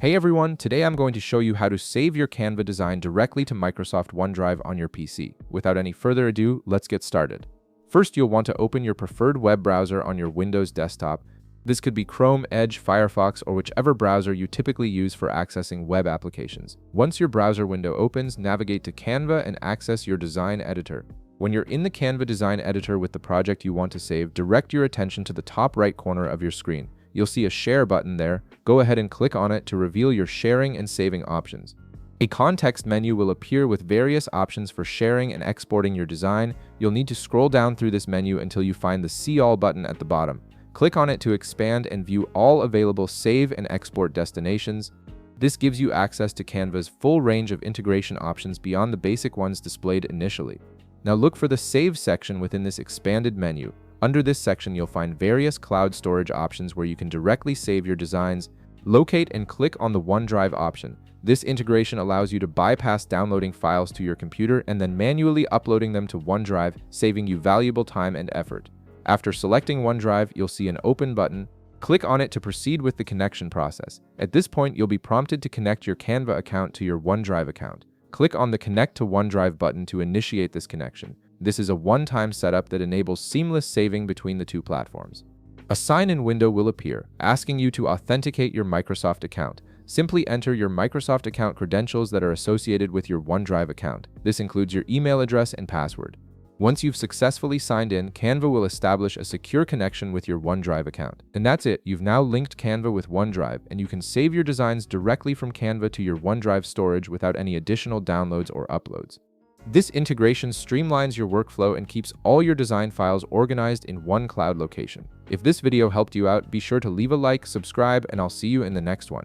Hey everyone, today I'm going to show you how to save your Canva design directly to Microsoft OneDrive on your PC. Without any further ado, let's get started. First, you'll want to open your preferred web browser on your Windows desktop. This could be Chrome, Edge, Firefox, or whichever browser you typically use for accessing web applications. Once your browser window opens, navigate to Canva and access your design editor. When you're in the Canva design editor with the project you want to save, direct your attention to the top right corner of your screen. You'll see a Share button there. Go ahead and click on it to reveal your sharing and saving options. A context menu will appear with various options for sharing and exporting your design. You'll need to scroll down through this menu until you find the See All button at the bottom. Click on it to expand and view all available save and export destinations. This gives you access to Canva's full range of integration options beyond the basic ones displayed initially. Now look for the Save section within this expanded menu. Under this section, you'll find various cloud storage options where you can directly save your designs. Locate and click on the OneDrive option. This integration allows you to bypass downloading files to your computer and then manually uploading them to OneDrive, saving you valuable time and effort. After selecting OneDrive, you'll see an Open button. Click on it to proceed with the connection process. At this point, you'll be prompted to connect your Canva account to your OneDrive account. Click on the Connect to OneDrive button to initiate this connection. This is a one-time setup that enables seamless saving between the two platforms. A sign-in window will appear, asking you to authenticate your Microsoft account. Simply enter your Microsoft account credentials that are associated with your OneDrive account. This includes your email address and password. Once you've successfully signed in, Canva will establish a secure connection with your OneDrive account. And that's it. You've now linked Canva with OneDrive, and you can save your designs directly from Canva to your OneDrive storage without any additional downloads or uploads. This integration streamlines your workflow and keeps all your design files organized in one cloud location. If this video helped you out, be sure to leave a like, subscribe, and I'll see you in the next one.